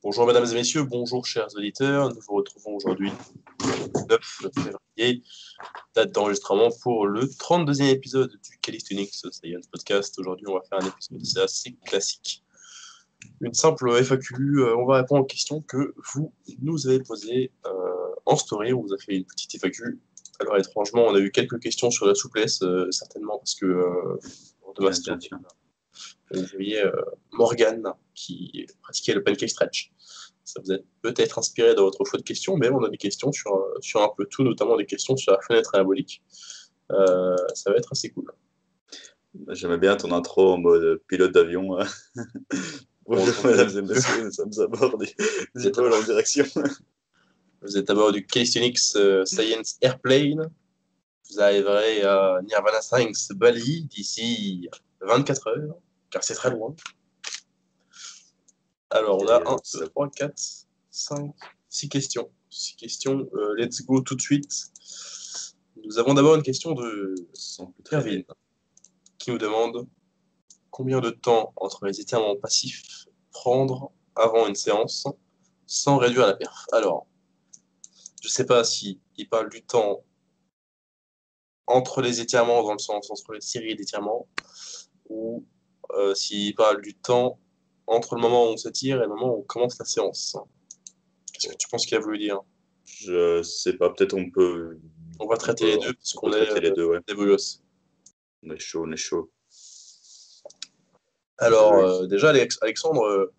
Bonjour mesdames et messieurs, bonjour chers auditeurs. Nous vous retrouvons aujourd'hui le 9 février, date d'enregistrement pour le 32e épisode du Calisthenics Science Podcast. Aujourd'hui, on va faire un épisode assez classique. Une simple FAQ, on va répondre aux questions que vous nous avez posées en story. On vous a fait une petite FAQ. Alors étrangement, on a eu quelques questions sur la souplesse, certainement parce que de Master, vous voyez Morgan qui pratiquait le pancake stretch. Ça vous a peut-être inspiré dans votre choix de questions, mais on a des questions sur un peu tout, notamment des questions sur la fenêtre anabolique. Ça va être assez cool. J'aimais bien ton intro en mode pilote d'avion. Bonjour mesdames et messieurs, nous sommes à bord du vol en direction. Vous êtes à bord du Calisthenics Science Airplane. Vous arriverez à Nirvana Science Bali d'ici 24 heures, car c'est très loin. Alors, on a 1, 2, 3, 4, 5, 6 questions. 6 questions. Let's go tout de suite. Nous avons d'abord une question de Kevin qui nous demande combien de temps entre les étirements passifs prendre avant une séance sans réduire la perf. Alors, je ne sais pas si il parle du temps entre les étirements, dans le sens entre les séries d'étirements, ou s'il parle du temps entre le moment où on s'étire et le moment où on commence la séance. Qu'est-ce que tu penses qu'il a voulu dire? Je sais pas, peut-être on peut... On va traiter les deux, parce qu'on est les deux, ouais. des beaux gosses. On est chaud, on est chaud. Alors, déjà, Alexandre,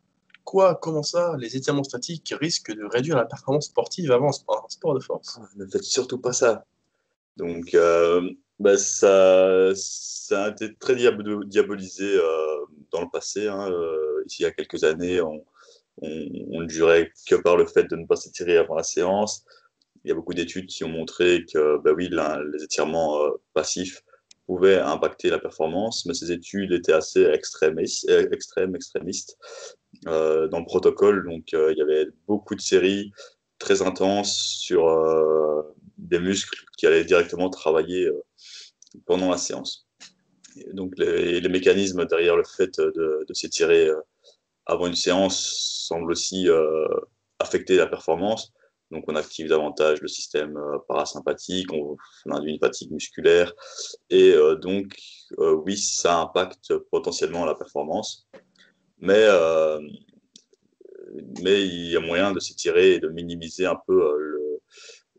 comment ça, les étirements statiques risquent de réduire la performance sportive avant un sport de force? Ne faites surtout pas ça. Donc, ça a été très diabolisé dans le passé. Ici, il y a quelques années, on ne jurait que par le fait de ne pas s'étirer avant la séance. Il y a beaucoup d'études qui ont montré que oui, les étirements passifs pouvaient impacter la performance, mais ces études étaient assez extrémistes dans le protocole. Donc, il y avait beaucoup de séries très intenses sur des muscles qui allaient directement travailler pendant la séance. Et donc, les mécanismes derrière le fait de s'étirer avant une séance semblent aussi affecter la performance. Donc, on active davantage le système parasympathique, on induit une fatigue musculaire. Et oui, ça impacte potentiellement la performance. Mais il y a moyen de s'étirer et de minimiser un peu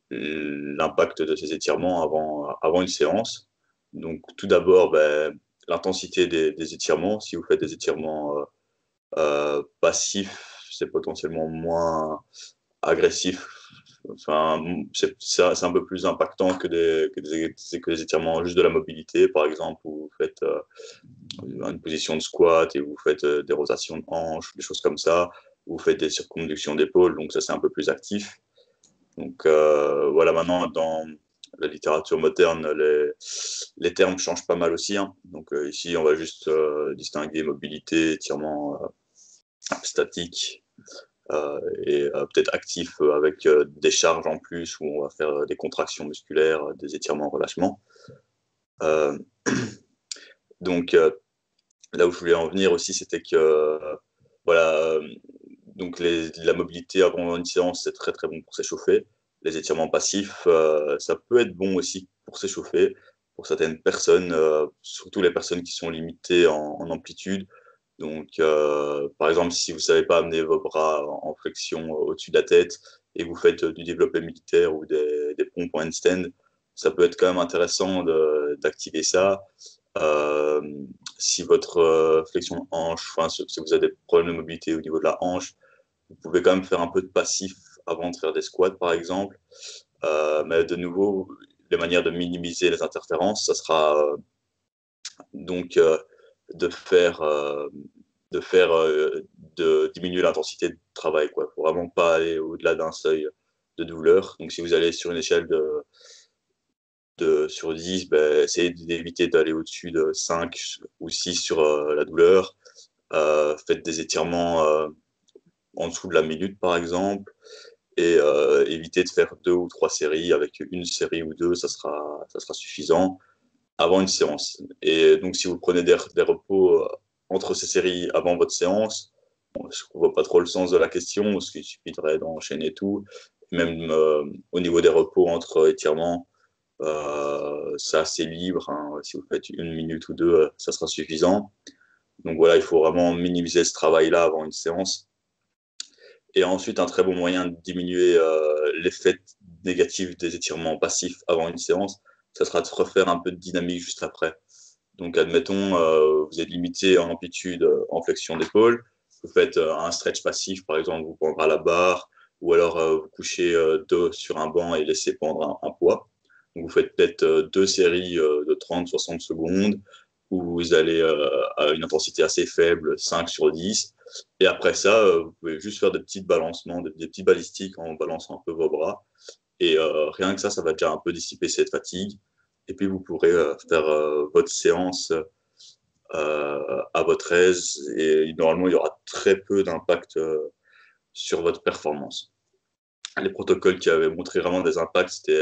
l'impact de ces étirements avant une séance. Donc, tout d'abord, l'intensité des étirements. Si vous faites des étirements passifs, c'est potentiellement moins agressif. Enfin, c'est un peu plus impactant que des étirements juste de la mobilité, par exemple, où vous faites une position de squat et vous faites des rotations de hanches, des choses comme ça, où vous faites des circonductions d'épaule, donc ça c'est un peu plus actif. Donc voilà, maintenant dans la littérature moderne, les termes changent pas mal aussi. Donc ici, on va juste distinguer mobilité, étirement statique et peut-être actif avec des charges en plus où on va faire des contractions musculaires, des étirements, relâchements. Donc là où je voulais en venir aussi, c'était que voilà, donc la mobilité avant une séance, c'est très très bon pour s'échauffer. Les étirements passifs, ça peut être bon aussi pour s'échauffer pour certaines personnes, surtout les personnes qui sont limitées en amplitude. Donc, par exemple, si vous ne savez pas amener vos bras en flexion au-dessus de la tête et vous faites du développé militaire ou des pompes en handstand, ça peut être quand même intéressant d'activer ça. Euh, si votre flexion de hanche, si vous avez des problèmes de mobilité au niveau de la hanche, vous pouvez quand même faire un peu de passif avant de faire des squats, par exemple. Mais de nouveau, les manières de minimiser les interférences, ça sera donc de diminuer l'intensité de travail, quoi. Faut vraiment pas aller au-delà d'un seuil de douleur. Donc si vous allez sur une échelle sur 10, essayez d'éviter d'aller au-dessus de 5 ou 6 sur la douleur. Faites des étirements en dessous de la minute, par exemple, et évitez de faire 2 ou 3 séries. Avec une série ou deux, ça sera suffisant avant une séance. Et donc, si vous prenez des repos entre ces séries avant votre séance, je ne vois pas trop le sens de la question, parce qu'il suffirait d'enchaîner tout. Même au niveau des repos entre étirements, c'est assez libre, hein. Si vous faites 1 minute ou 2, ça sera suffisant. Donc voilà, il faut vraiment minimiser ce travail-là avant une séance. Et ensuite, un très bon moyen de diminuer l'effet négatif des étirements passifs avant une séance, ça sera de refaire un peu de dynamique juste après. Donc, admettons, vous êtes limité en amplitude en flexion d'épaule. Vous faites un stretch passif, par exemple, vous prendrez à la barre, ou alors vous couchez dos sur un banc et laissez pendre un poids. Donc, vous faites peut-être 2 séries de 30-60 secondes, où vous allez à une intensité assez faible, 5/10. Et après ça, vous pouvez juste faire des petits balancements, des petits balistiques en balançant un peu vos bras. Et rien que ça va déjà un peu dissiper cette fatigue. Et puis, vous pourrez faire votre séance à votre aise. Et normalement, il y aura très peu d'impact sur votre performance. Les protocoles qui avaient montré vraiment des impacts, c'était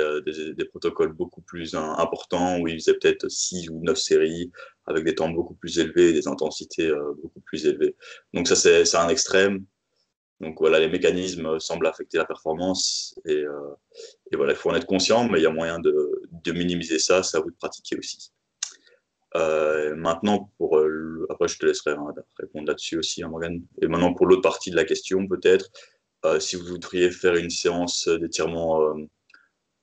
des protocoles beaucoup plus importants, où ils faisaient peut-être 6 ou 9 séries, avec des temps beaucoup plus élevés et des intensités beaucoup plus élevées. Donc ça, c'est un extrême. Donc voilà, les mécanismes semblent affecter la performance. Et voilà, il faut en être conscient, mais il y a moyen de minimiser ça. C'est à vous de pratiquer aussi. Maintenant, après, je te laisserai répondre là-dessus aussi, hein, Morgane. Et maintenant, pour l'autre partie de la question, peut-être, si vous voudriez faire une séance d'étirement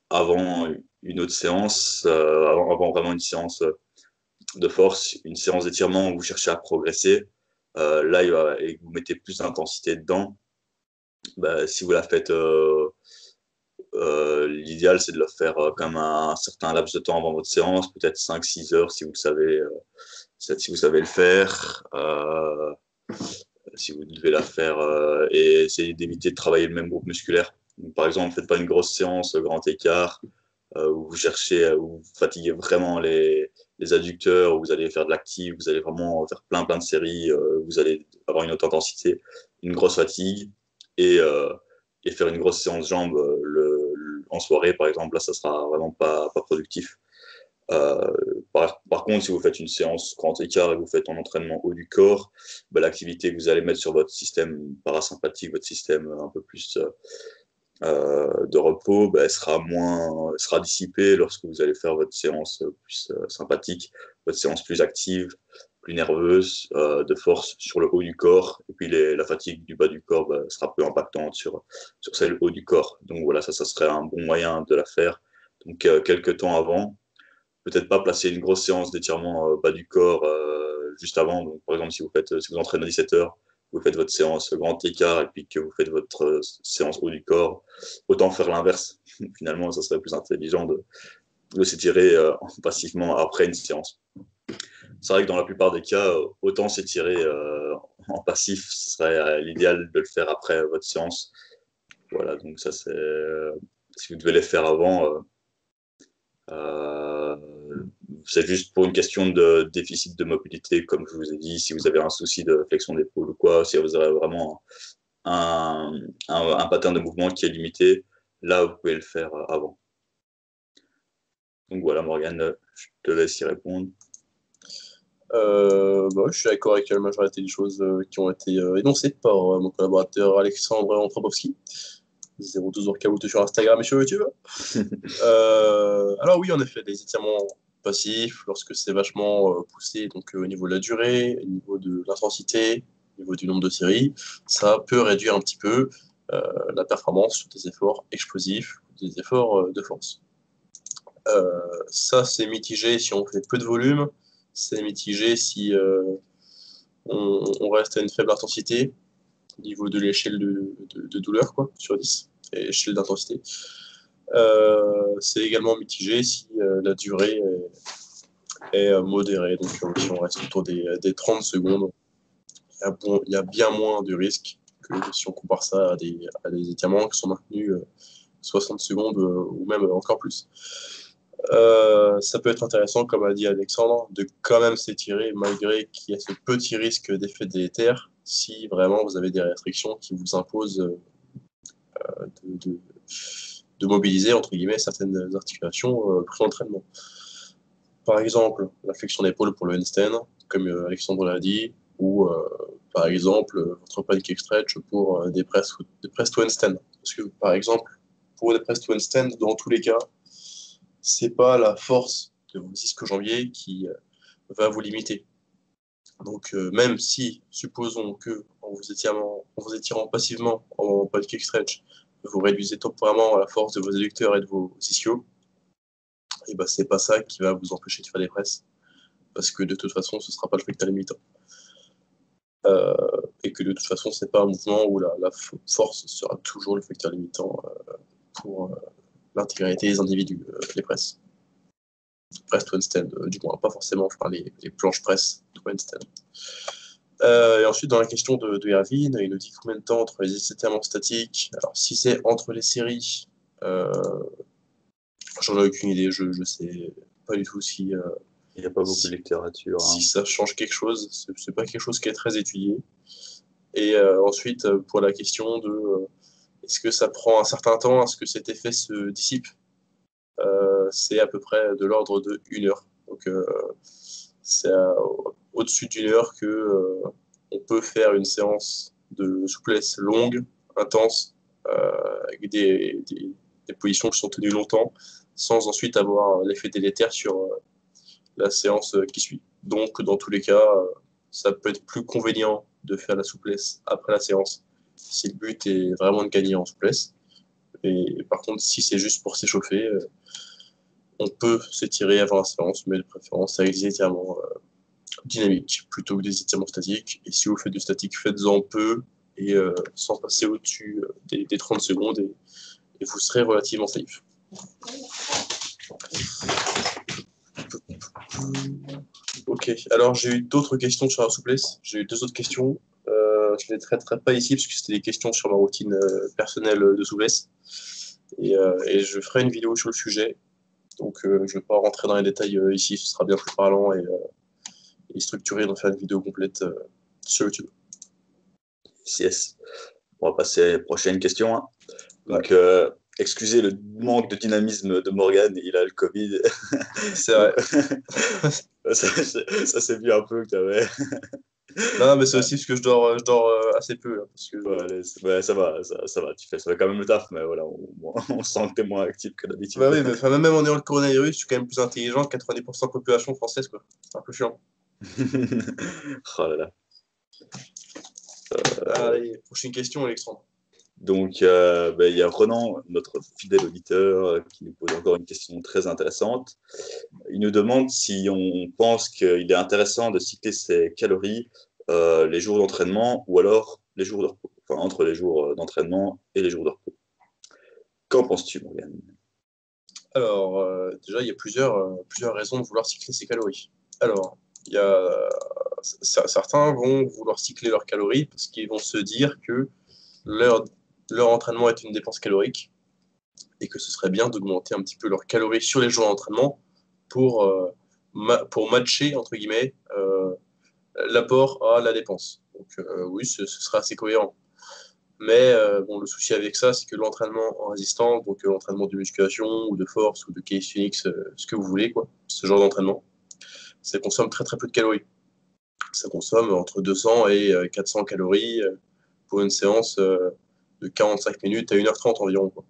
avant une autre séance, avant vraiment une séance de force, une séance d'étirement où vous cherchez à progresser, là, et que vous mettez plus d'intensité dedans, bah, si vous la faites, l'idéal, c'est de le faire comme un certain laps de temps avant votre séance, peut-être 5-6 heures si vous savez, si vous savez le faire. Si vous devez la faire et essayer d'éviter de travailler le même groupe musculaire. Donc, par exemple, faites pas une grosse séance grand écart où vous cherchez, où vous fatiguez vraiment les adducteurs, où vous allez faire de l'active, vous allez vraiment faire plein de séries, vous allez avoir une haute intensité, une grosse fatigue et, euh, et faire une grosse séance jambes en soirée, par exemple, là, ça sera vraiment pas productif. Euh, par contre, si vous faites une séance grand écart et que vous faites un entraînement haut du corps, bah, l'activité que vous allez mettre sur votre système parasympathique, votre système un peu plus de repos, bah, elle sera dissipée lorsque vous allez faire votre séance plus sympathique, votre séance plus active, plus nerveuse, de force sur le haut du corps. Et puis la fatigue du bas du corps bah, sera peu impactante sur celle haut du corps. Donc voilà, ça serait un bon moyen de la faire. Donc quelques temps avant, peut-être pas placer une grosse séance d'étirement bas du corps juste avant. Donc, par exemple, si vous entraînez à 17 heures, vous faites votre séance grand écart et puis que vous faites votre séance haut du corps, autant faire l'inverse. Finalement, ça serait plus intelligent de s'étirer passivement après une séance. C'est vrai que dans la plupart des cas, autant s'étirer en passif, ce serait l'idéal de le faire après votre séance. Voilà, donc ça c'est si vous devez les faire avant, euh, c'est juste pour une question de déficit de mobilité, comme je vous ai dit, si vous avez un souci de flexion d'épaule ou quoi, si vous avez vraiment un pattern de mouvement qui est limité, là, vous pouvez le faire avant. Donc voilà, Morgane, je te laisse y répondre. Je suis d'accord avec la majorité des choses qui ont été énoncées par mon collaborateur Alexandre Anthropowski, 012 Orcaout sur Instagram et sur YouTube. Alors oui, en effet, des étirements passifs, lorsque c'est vachement poussé, donc au niveau de la durée, au niveau de l'intensité, au niveau du nombre de séries, ça peut réduire un petit peu la performance sur des efforts explosifs, des efforts de force. Ça, c'est mitigé si on fait peu de volume, c'est mitigé si on reste à une faible intensité au niveau de l'échelle de douleur, quoi, sur 10, et échelle d'intensité. C'est également mitigé si la durée est modérée, donc si on reste autour des 30 secondes, il y a bien moins de risques que si on compare ça à des étirements qui sont maintenus 60 secondes ou même encore plus. Ça peut être intéressant, comme a dit Alexandre, de quand même s'étirer malgré qu'il y a ce petit risque d'effet délétère si vraiment vous avez des restrictions qui vous imposent de mobiliser entre guillemets certaines articulations pré-entraînement. Par exemple, la flexion d'épaule pour le handstand, comme Alexandre l'a dit, ou par exemple, votre pancake stretch pour des press to handstand. Parce que, par exemple, pour des press to handstand, dans tous les cas, c'est pas la force de vos ischio-jambiers qui va vous limiter. Donc, même si, supposons que en vous étirant passivement en pancake stretch, vous réduisez temporairement la force de vos adducteurs et de vos ischios, et ben c'est pas ça qui va vous empêcher de faire des presses, parce que de toute façon, ce sera pas le facteur limitant. Et que de toute façon, c'est pas un mouvement où la force sera toujours le facteur limitant pour l'intégralité des individus, les presses. Press to handstand, du moins, pas forcément les planches press to handstand. Et ensuite, dans la question de Erwin, il nous dit combien de temps entre les étirements statiques. Alors, si c'est entre les séries, j'en ai aucune idée, je sais pas du tout si. Il n'y a pas beaucoup de littérature. Si ça change quelque chose, c'est pas quelque chose qui est très étudié. Et ensuite, pour la question de est-ce que ça prend un certain temps, est-ce que cet effet se dissipe, c'est à peu près de l'ordre de 1 heure. Donc, c'est au-dessus d'1 heure que on peut faire une séance de souplesse longue, intense, avec des positions qui sont tenues longtemps, sans ensuite avoir l'effet délétère sur la séance qui suit. Donc, dans tous les cas, ça peut être plus convenient de faire la souplesse après la séance, si le but est vraiment de gagner en souplesse. Et par contre, si c'est juste pour s'échauffer, on peut s'étirer avant la séance, mais de préférence avec des étirements dynamiques plutôt que des étirements statiques. Et si vous faites du statique, faites-en peu et sans passer au-dessus des 30 secondes et vous serez relativement safe. Ok, alors j'ai eu d'autres questions sur la souplesse. J'ai eu 2 autres questions. Je ne les traiterai pas ici parce que c'était des questions sur ma routine personnelle de souplesse. Et je ferai une vidéo sur le sujet. Donc je ne vais pas rentrer dans les détails ici, ce sera bien plus parlant et structuré d'en faire une vidéo complète sur YouTube. Yes. On va passer à la prochaine question. Hein. Donc, excusez le manque de dynamisme de Morgan, il a le Covid. C'est vrai. ça s'est vu un peu qu'il y avait. Non, mais c'est aussi parce que je dors assez peu. Là, parce que ouais, ça va. Ça fait quand même le taf, mais voilà, on sent que t'es moins actif que d'habitude. Bah oui, mais même en ayant le coronavirus, je suis quand même plus intelligent que 90% de la population française, quoi. C'est un peu chiant. Oh là là. Allez, prochaine question, Alexandre. Donc, il y a Ronan, notre fidèle auditeur, qui nous pose encore une question très intéressante. Il nous demande si on pense qu'il est intéressant de cycler ses calories les jours d'entraînement ou alors les jours de repos, enfin entre les jours d'entraînement et les jours de repos. Qu'en penses-tu, Morgane ? Alors, déjà, il y a plusieurs raisons de vouloir cycler ses calories. Alors, certains vont vouloir cycler leurs calories parce qu'ils vont se dire que leur entraînement est une dépense calorique et que ce serait bien d'augmenter un petit peu leurs calories sur les jours d'entraînement pour matcher, entre guillemets, l'apport à la dépense. Donc oui, ce serait assez cohérent. Mais bon, le souci avec ça, c'est que l'entraînement en résistance, donc l'entraînement de musculation ou de force ou de calisthenics, ce que vous voulez, quoi, ce genre d'entraînement, ça consomme très très peu de calories. Ça consomme entre 200 et 400 calories pour une séance de 45 minutes à 1h30 environ, quoi.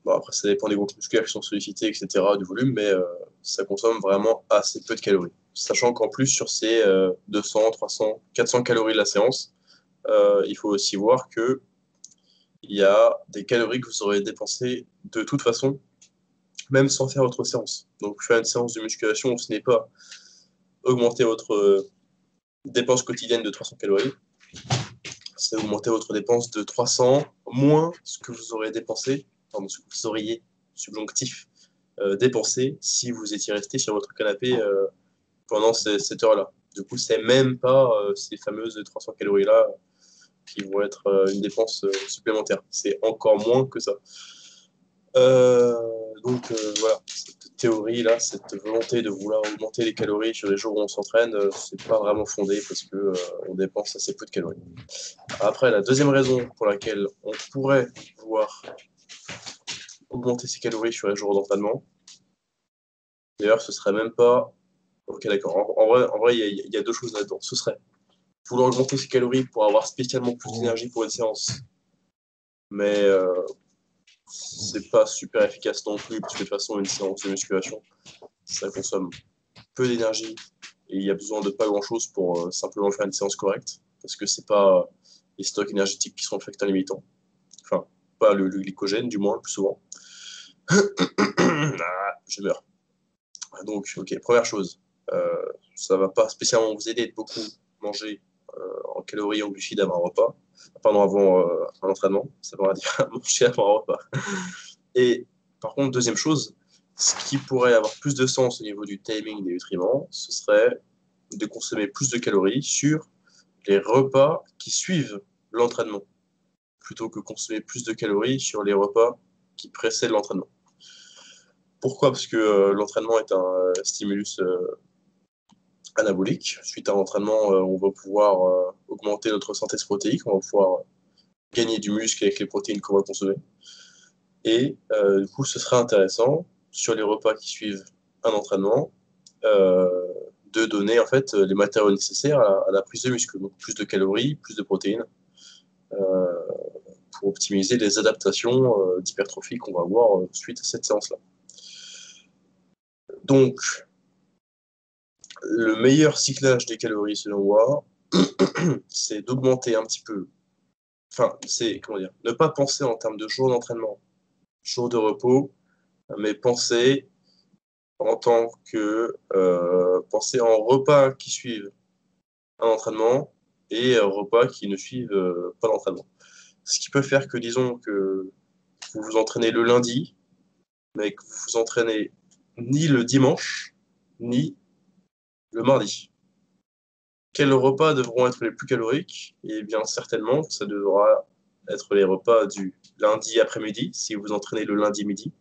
Bon, après, ça dépend des groupes musculaires qui sont sollicités, etc., du volume, mais ça consomme vraiment assez peu de calories. Sachant qu'en plus, sur ces 200, 300, 400 calories de la séance, il faut aussi voir que il y a des calories que vous aurez dépensées de toute façon, même sans faire votre séance. Donc, faire une séance de musculation, ce n'est pas augmenter votre dépense quotidienne de 300 calories, c'est augmenter votre dépense de 300 moins ce que vous aurez dépensé, pardon, ce que vous auriez, subjonctif, dépensé si vous étiez resté sur votre canapé pendant cette heure-là. Du coup, c'est même pas ces fameuses 300 calories-là qui vont être une dépense supplémentaire. C'est encore moins que ça. Donc voilà, cette théorie-là, cette volonté de vouloir augmenter les calories sur les jours où on s'entraîne, c'est pas vraiment fondé parce que on dépense assez peu de calories. Après, la deuxième raison pour laquelle on pourrait vouloir augmenter ses calories sur les jours d'entraînement, d'ailleurs, ce serait même pas. Ok, d'accord. En vrai, il y a 2 choses là-dedans. Ce serait vouloir augmenter ses calories pour avoir spécialement plus d'énergie pour une séance. Mais c'est pas super efficace non plus, parce que de toute façon, une séance de musculation, ça consomme peu d'énergie et il y a besoin de pas grand-chose pour simplement faire une séance correcte, parce que c'est pas les stocks énergétiques qui sont le facteur limitant. Enfin, pas le glycogène, du moins, le plus souvent. Je meurs. Donc, ok, première chose, ça va pas spécialement vous aider de beaucoup manger en calories, en glucides avant un repas, pardon, avant un entraînement, ça va dire manger avant un repas. Et par contre, deuxième chose, ce qui pourrait avoir plus de sens au niveau du timing des nutriments, ce serait de consommer plus de calories sur les repas qui suivent l'entraînement, plutôt que consommer plus de calories sur les repas qui précèdent l'entraînement. Pourquoi? Parce que l'entraînement est un stimulus anabolique. Suite à l'entraînement, on va pouvoir augmenter notre synthèse protéique, on va pouvoir gagner du muscle avec les protéines qu'on va consommer. Et du coup, ce serait intéressant, sur les repas qui suivent un entraînement, de donner en fait les matériaux nécessaires à la prise de muscle. Donc plus de calories, plus de protéines, pour optimiser les adaptations d'hypertrophie qu'on va avoir suite à cette séance-là. Donc, le meilleur cyclage des calories, selon moi, c'est d'augmenter un petit peu. Enfin, c'est, comment dire, ne pas penser en termes de jours d'entraînement, jours de repos, mais penser en tant que penser en repas qui suivent un entraînement et repas qui ne suivent pas l'entraînement. Ce qui peut faire que, disons que vous vous entraînez le lundi, mais que vous vous entraînez ni le dimanche, ni le mardi. Quels repas devront être les plus caloriques? Eh bien, certainement, ça devra être les repas du lundi après-midi, si vous entraînez le lundi midi,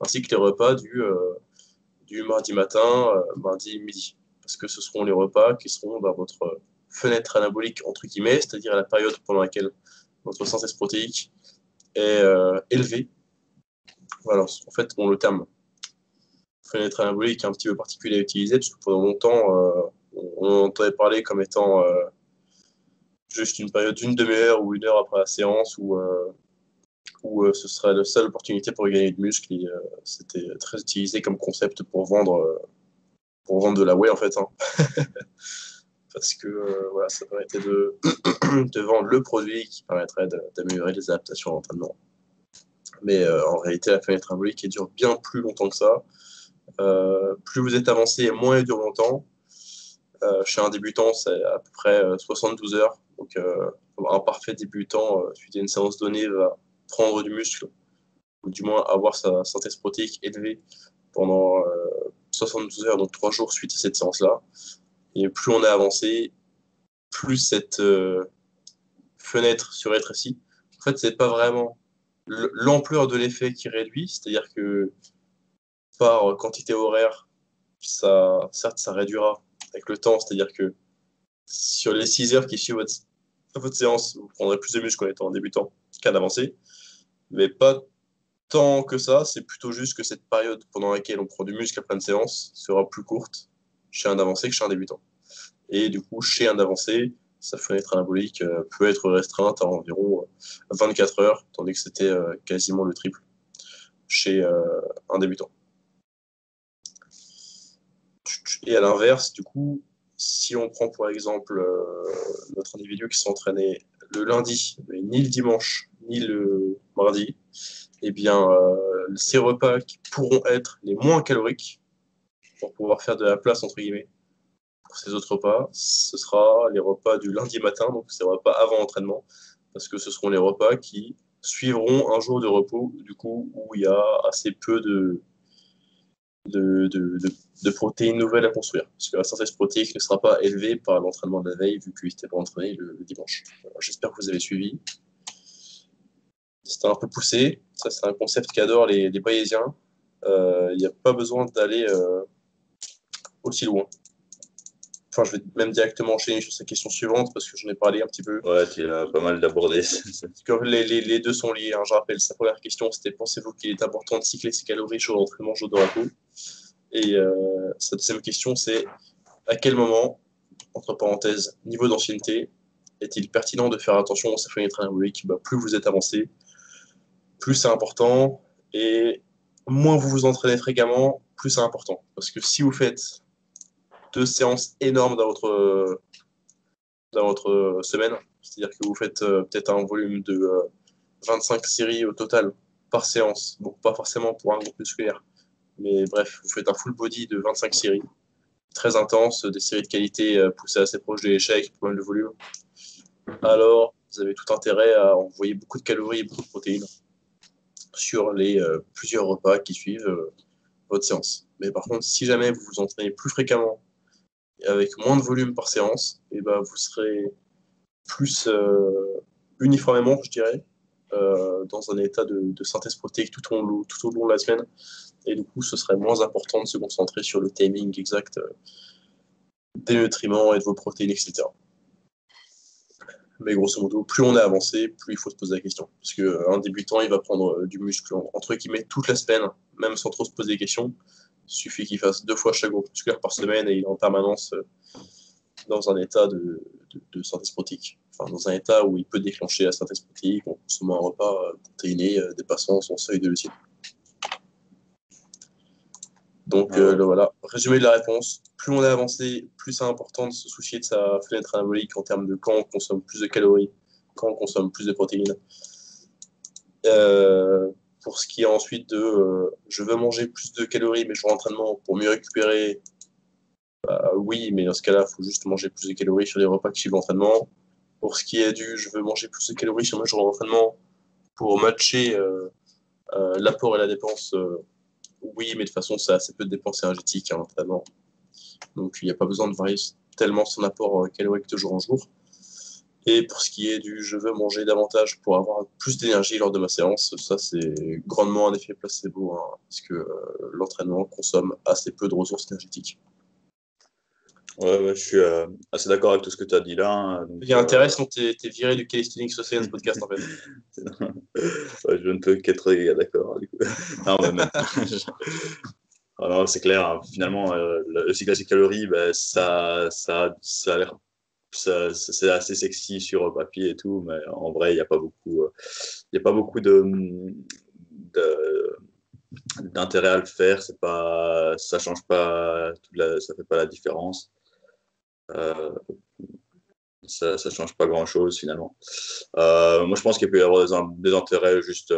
ainsi que les repas du mardi matin, mardi midi. Parce que ce seront les repas qui seront dans votre fenêtre anabolique, entre guillemets, c'est-à-dire la période pendant laquelle votre synthèse protéique est élevée. Voilà, en fait, bon, le terme fenêtre anabolique est un petit peu particulier à utiliser, parce que pendant longtemps, on entendait parler comme étant juste une période d'une demi-heure ou une heure après la séance où ce serait la seule opportunité pour gagner de muscle. Et c'était très utilisé comme concept pour vendre de la whey en fait. Hein. Parce que voilà, ça permettait de vendre le produit qui permettrait d'améliorer les adaptations à l'entraînement. Mais en réalité, la fenêtre anabolique dure bien plus longtemps que ça. Plus vous êtes avancé, moins elle dure longtemps. Chez un débutant, c'est à peu près 72 heures. Donc, un parfait débutant, suite à une séance donnée, va prendre du muscle, ou du moins avoir sa synthèse protéique élevée pendant 72 heures, donc 3 jours suite à cette séance-là. Et plus on est avancé, plus cette fenêtre se rétrécit. En fait, c'est pas vraiment l'ampleur de l'effet qui réduit, c'est-à-dire que par quantité horaire, certes, ça réduira avec le temps, c'est-à-dire que sur les 6 heures qui suivent votre séance, vous prendrez plus de muscle en étant débutant qu'un avancé, mais pas tant que ça, c'est plutôt juste que cette période pendant laquelle on prend du muscle après une séance sera plus courte chez un avancé que chez un débutant. Et du coup, chez un avancé, sa fenêtre anabolique peut être restreinte à environ 24 heures, tandis que c'était quasiment le triple chez un débutant. Et à l'inverse, du coup, si on prend pour exemple notre individu qui s'entraînait le lundi, mais ni le dimanche, ni le mardi, eh bien, ces repas qui pourront être les moins caloriques, pour pouvoir faire de la place, entre guillemets, pour ces autres repas, ce sera les repas du lundi matin, donc ces repas avant l'entraînement, parce que ce seront les repas qui suivront un jour de repos, du coup, où il y a assez peu de protéines nouvelles à construire. Parce que la synthèse protéique ne sera pas élevée par l'entraînement de la veille, vu qu'il n'était pas entraîné le dimanche. Alors, j'espère que vous avez suivi. C'était un peu poussé. Ça, c'est un concept qu'adorent les Bayésiens. Il n'y a pas besoin d'aller aussi loin. Enfin, je vais même directement enchaîner sur sa question suivante, parce que j'en ai parlé un petit peu. Ouais, tu as pas mal d'abordé. Les deux sont liés, hein, je rappelle. Sa première question, c'était: pensez-vous qu'il est important de cycler ses calories jour d'entraînement, jour de repos? Et sa deuxième question, c'est: à quel moment entre parenthèses, niveau d'ancienneté, est-il pertinent de faire attention au symphonie anabolique? Plus vous êtes avancé, plus c'est important, et moins vous vous entraînez fréquemment, plus c'est important. Parce que si vous faites 2 séances énormes dans votre semaine, c'est-à-dire que vous faites peut-être un volume de 25 séries au total par séance, donc pas forcément pour un groupe musculaire, mais bref, vous faites un full body de 25 séries, très intense, des séries de qualité poussées assez proches de l'échec, pas mal de volume, alors vous avez tout intérêt à envoyer beaucoup de calories et beaucoup de protéines sur les plusieurs repas qui suivent votre séance. Mais par contre, si jamais vous vous entraînez plus fréquemment et avec moins de volume par séance, et vous serez plus uniformément, je dirais, dans un état de synthèse protéique tout au long de la semaine. Et du coup, ce serait moins important de se concentrer sur le timing exact des nutriments et de vos protéines, etc. Mais grosso modo, plus on est avancé, plus il faut se poser la question. Parce qu'un débutant, il va prendre du muscle entre guillemets toute la semaine, même sans trop se poser des questions. Il suffit qu'il fasse 2 fois chaque groupe musculaire par semaine et il est en permanence dans un état de synthèse protéique. Enfin, dans un état où il peut déclencher la synthèse protéique en consommant un repas protéiné dépassant son seuil de leucine. Donc voilà, résumé de la réponse. Plus on est avancé, plus c'est important de se soucier de sa fenêtre anabolique en termes de quand on consomme plus de calories, quand on consomme plus de protéines. Pour ce qui est ensuite de je veux manger plus de calories mais je vais en entraînement pour mieux récupérer, oui, mais dans ce cas-là, il faut juste manger plus de calories sur les repas qui suivent l'entraînement. Pour ce qui est du je veux manger plus de calories sur mes jours d'entraînement pour matcher l'apport et la dépense, oui, mais de toute façon, ça a assez peu de dépenses énergétiques à l'entraînement. Donc, il n'y a pas besoin de varier tellement son apport calorique de jour en jour. Et pour ce qui est du je veux manger davantage pour avoir plus d'énergie lors de ma séance, ça c'est grandement un effet placebo, hein, parce que l'entraînement consomme assez peu de ressources énergétiques. Ouais, je suis assez d'accord avec tout ce que tu as dit là. Hein, donc, il y a intérêt, sinon t'es viré du Calisthenics Science podcast en fait. Ouais, je ne peux qu'être d'accord. Du coup. Non, mais même... Ah non, c'est clair, hein. Finalement, le cycle à ces calories, ça a l'air, c'est assez sexy sur papier et tout, mais en vrai, il n'y a pas beaucoup, de- d'intérêt à le faire. Ça change pas, ça fait pas la différence. Euh, ça change pas grand-chose finalement. Moi, je pense qu'il peut y avoir des intérêts juste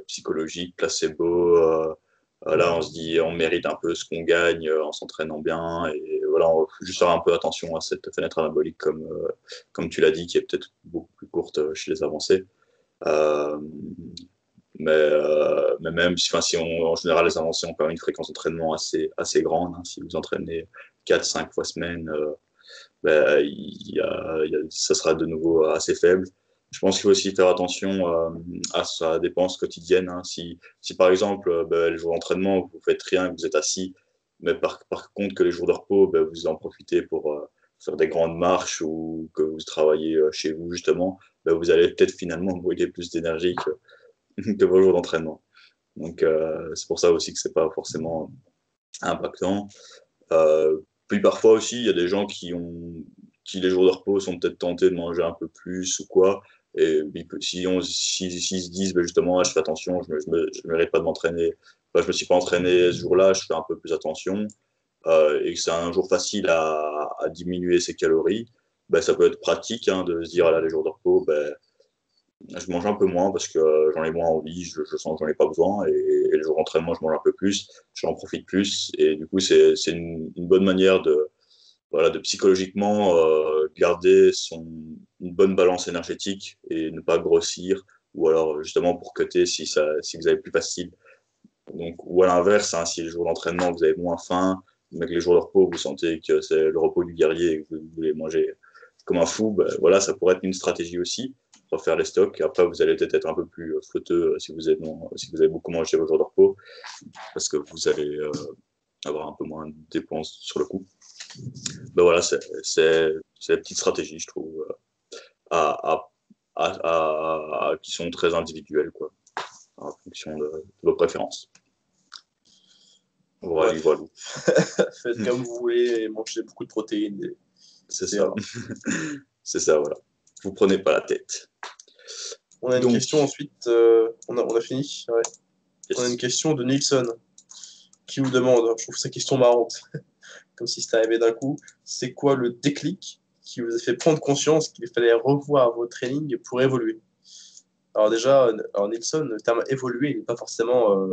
psychologiques, placebo. Là, on se dit, on mérite un peu ce qu'on gagne en s'entraînant bien. Et voilà, on va juste faire un peu attention à cette fenêtre anabolique, comme tu l'as dit, qui est peut-être beaucoup plus courte chez les avancés. Euh, mais même si en général, les avancés ont quand même une fréquence d'entraînement assez grande. Hein. Si vous entraînez 4-5 fois semaine, ça sera de nouveau assez faible. Je pense qu'il faut aussi faire attention à sa dépense quotidienne. Hein. Si par exemple, les jours d'entraînement, vous faites rien, vous êtes assis, mais par contre que les jours de repos, vous en profitez pour faire des grandes marches ou que vous travaillez chez vous justement, vous allez peut-être finalement brûler plus d'énergie que vos jours d'entraînement. Donc c'est pour ça aussi que c'est pas forcément impactant. Puis parfois aussi, il y a des gens qui les jours de repos sont peut-être tentés de manger un peu plus ou quoi. Et s'ils se disent justement, je fais attention, je mérite pas de m'entraîner, je me suis pas entraîné ce jour-là, je fais un peu plus attention, et que c'est un jour facile à diminuer ses calories, ça peut être pratique hein, de se dire, ah là, les jours de repos, je mange un peu moins parce que j'en ai moins envie, je sens que j'en ai pas besoin. Et les jours d'entraînement, je mange un peu plus, j'en profite plus. Et du coup, c'est une bonne manière de psychologiquement garder une bonne balance énergétique et ne pas grossir. Ou alors, justement, pour cutter si vous avez plus facile. Donc, ou à l'inverse, hein, si les jours d'entraînement, vous avez moins faim, mais que les jours de repos, vous sentez que c'est le repos du guerrier et que vous voulez manger comme un fou, voilà, ça pourrait être une stratégie aussi, refaire les stocks. Après, vous allez peut-être être un peu plus flotteux si vous avez beaucoup mangé vos jours de repos, parce que vous allez avoir un peu moins de dépenses sur le coup. Voilà, c'est des petites stratégies, je trouve, qui sont très individuelles, quoi, en fonction de vos préférences. Voilà. Faites comme vous voulez et mangez beaucoup de protéines. C'est ça. C'est ça, voilà. Vous prenez pas la tête. On a une question ensuite. On a fini. Ouais. Yes. On a une question de Nilsson qui vous demande, je trouve sa question marrante, comme si c'était arrivé d'un coup, c'est quoi le déclic qui vous a fait prendre conscience qu'il fallait revoir vos trainings pour évoluer? Alors déjà, Nilsson, le terme évoluer, il n'est pas forcément,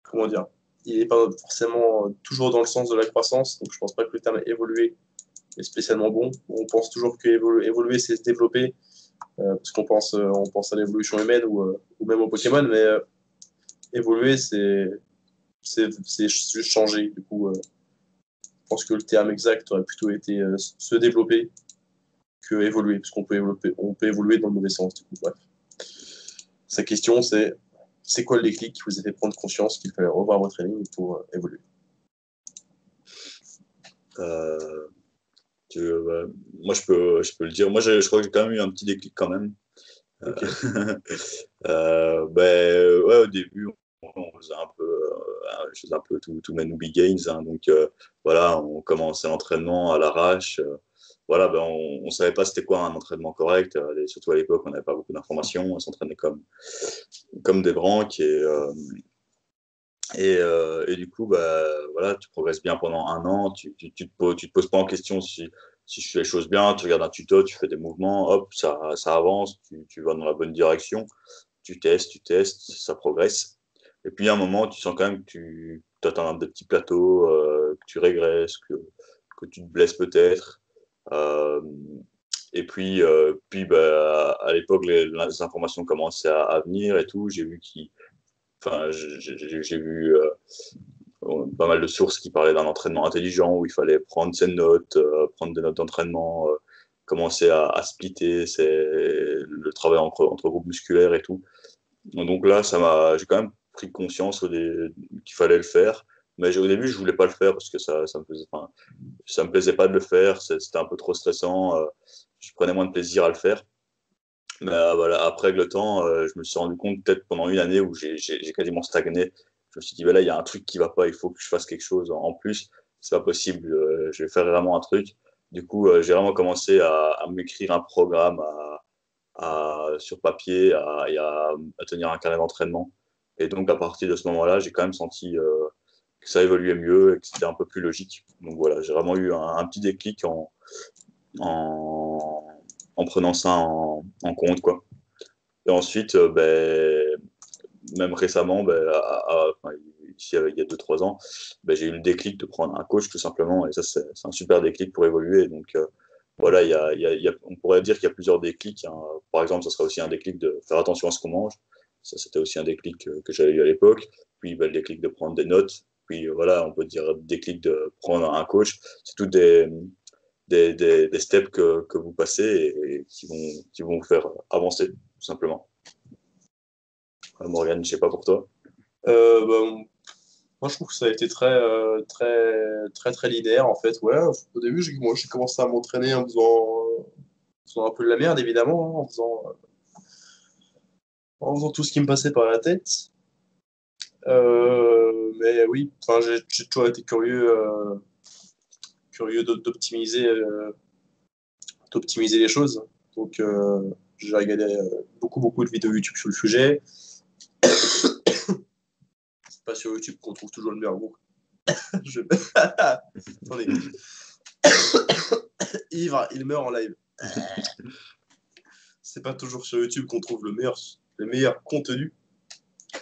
comment dire, il n'est pas forcément toujours dans le sens de la croissance, donc je pense pas que le terme évoluer est spécialement bon. On pense toujours que évoluer, c'est se développer, parce qu'on pense à l'évolution humaine ou même au Pokémon, mais évoluer, c'est juste changer. Du coup, je pense que le terme exact aurait plutôt été se développer que évoluer, parce qu'on peut évoluer dans le mauvais sens. Du coup, bref. Sa question, c'est quoi le déclic qui vous a fait prendre conscience qu'il fallait revoir votre training pour évoluer? Moi, je peux le dire. Moi, je crois que j'ai quand même eu un petit déclic quand même. Okay. Ouais, au début, on faisait je faisais un peu tout mes newbie gains. Hein, donc, voilà, on commençait l'entraînement à l'arrache. Voilà, on ne savait pas c'était quoi un entraînement correct. Surtout à l'époque, on n'avait pas beaucoup d'informations. On s'entraînait comme des branques. Et du coup, voilà, tu progresses bien pendant un an. Tu te poses pas en question si je fais les choses bien. Tu regardes un tuto, tu fais des mouvements, hop, ça avance. Tu vas dans la bonne direction. Tu testes, ça progresse. Et puis à un moment, tu sens quand même que tu atteins des petits plateaux, que tu régresses, que tu te blesses peut-être. Et puis, à l'époque, les informations commençaient à venir et tout. J'ai vu j'ai vu pas mal de sources qui parlaient d'un entraînement intelligent où il fallait prendre ses notes, prendre des notes d'entraînement, commencer à splitter le travail entre groupes musculaires et tout. Donc là, j'ai quand même pris conscience qu'il fallait le faire. Mais au début, je voulais pas le faire parce que ça me plaisait pas de le faire. C'était un peu trop stressant. Je prenais moins de plaisir à le faire. Mais voilà, après le temps, je me suis rendu compte peut-être pendant une année où j'ai quasiment stagné. Je me suis dit, là, il y a un truc qui va pas, il faut que je fasse quelque chose en plus. C'est pas possible, je vais faire vraiment un truc. Du coup, j'ai vraiment commencé à m'écrire un programme sur papier et à tenir un carnet d'entraînement. Et donc, à partir de ce moment-là, j'ai quand même senti que ça évoluait mieux et que c'était un peu plus logique. Donc voilà, j'ai vraiment eu un petit déclic en prenant ça en compte, quoi. Et ensuite, même récemment, ici, il y a 2-3 ans, j'ai eu le déclic de prendre un coach tout simplement. Et ça, c'est un super déclic pour évoluer. Donc voilà, on pourrait dire qu'il y a plusieurs déclics. Hein. Par exemple, ça serait aussi un déclic de faire attention à ce qu'on mange. Ça, c'était aussi un déclic que j'avais eu à l'époque. Puis le déclic de prendre des notes. Puis voilà, on peut dire déclic de prendre un coach. C'est tout des steps que vous passez et qui vont vous faire avancer, tout simplement. Morgane, je sais pas pour toi. Moi, je trouve que ça a été très linéaire, en fait. Ouais, au début, j'ai commencé à m'entraîner en faisant un peu de la merde, évidemment, hein, en faisant tout ce qui me passait par la tête. Mais oui, enfin, j'ai toujours été curieux d'optimiser les choses. Donc, j'ai regardé beaucoup de vidéos YouTube sur le sujet. C'est pas sur YouTube qu'on trouve toujours le meilleur groupe. Attendez. Ivre, il meurt en live. C'est pas toujours sur YouTube qu'on trouve le meilleur contenu.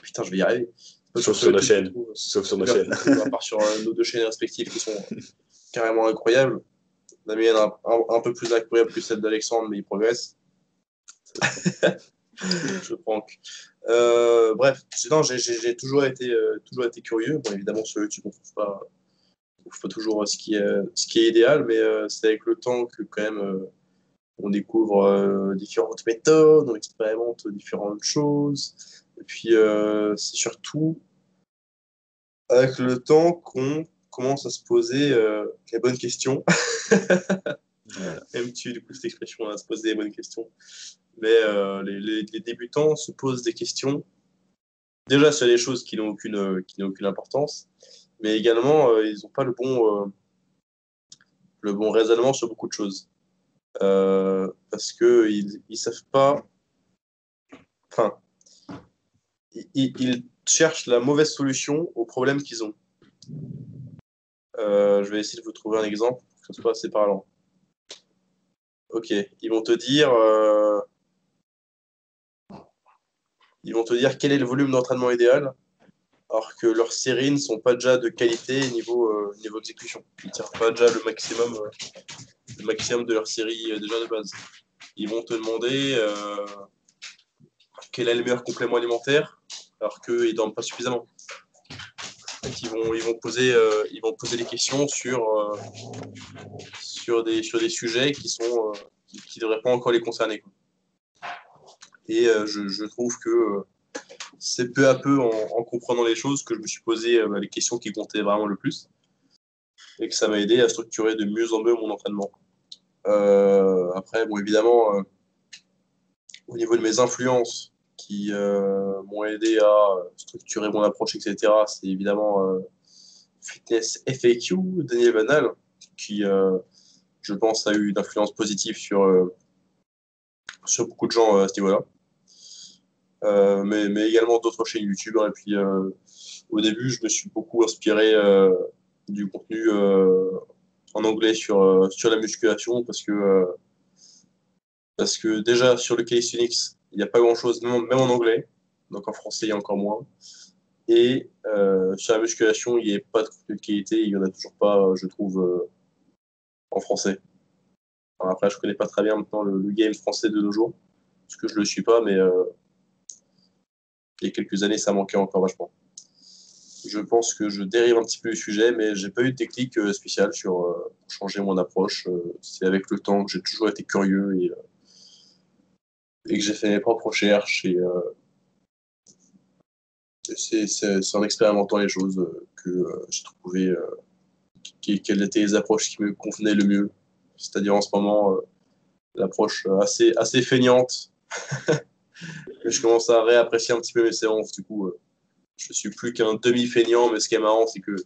Putain, je vais y arriver. Sauf sur nos chaînes. À part sur nos deux chaînes respectives qui sont carrément incroyables. La mienne un peu plus incroyable que celle d'Alexandre, mais il progresse. Je prank. Bref, sinon j'ai toujours été curieux. Bon, évidemment, sur YouTube, on trouve pas toujours ce qui est idéal, mais c'est avec le temps que quand même on découvre différentes méthodes, on expérimente différentes choses. Et puis c'est surtout avec le temps qu'on commence à se poser les bonnes questions. Aimes-tu du coup cette expression, à se poser les bonnes questions? Mais les débutants se posent des questions déjà sur des choses qui n'ont aucune importance, mais également ils n'ont pas le bon raisonnement sur beaucoup de choses. Parce qu'ils ne savent pas. Enfin, ils cherchent la mauvaise solution aux problèmes qu'ils ont. Je vais essayer de vous trouver un exemple pour que ce soit assez parlant. Ok, ils vont te dire quel est le volume d'entraînement idéal, alors que leurs séries ne sont pas déjà de qualité niveau exécution. Ils ne tirent pas déjà le maximum de leur série déjà de base. Ils vont te demander quel est le meilleur complément alimentaire, alors qu'ils ne dorment pas suffisamment. Donc, ils vont poser des questions sur des sujets qui devraient pas encore les concerner, quoi. Et je trouve que c'est peu à peu en comprenant les choses que je me suis posé les questions qui comptaient vraiment le plus et que ça m'a aidé à structurer de mieux en mieux mon entraînement. Après, bon, évidemment, au niveau de mes influences qui m'ont aidé à structurer mon approche, etc., c'est évidemment Fitness FAQ, Daniel Vanal, qui, je pense, a eu une influence positive sur beaucoup de gens à ce niveau-là. Mais également d'autres chaînes YouTube, hein. Et puis, au début, je me suis beaucoup inspiré du contenu en anglais sur la musculation parce que déjà sur le calisthenics, il n'y a pas grand-chose, même en anglais. Donc en français, il y a encore moins. Et sur la musculation, il n'y a pas de contenu de qualité. Il n'y en a toujours pas, je trouve, en français. Alors après, je ne connais pas très bien maintenant le game français de nos jours, parce que je ne le suis pas, mais il y a quelques années, ça manquait encore vachement. Je pense que je dérive un petit peu du sujet, mais j'ai pas eu de technique spéciale pour changer mon approche. C'est avec le temps que j'ai toujours été curieux et que j'ai fait mes propres recherches. Et c'est en expérimentant les choses que j'ai trouvé quelles étaient les approches qui me convenaient le mieux. C'est-à-dire en ce moment, l'approche assez feignante. Je commence à réapprécier un petit peu mes séances. Du coup, je suis plus qu'un demi-feignant, mais ce qui est marrant, c'est que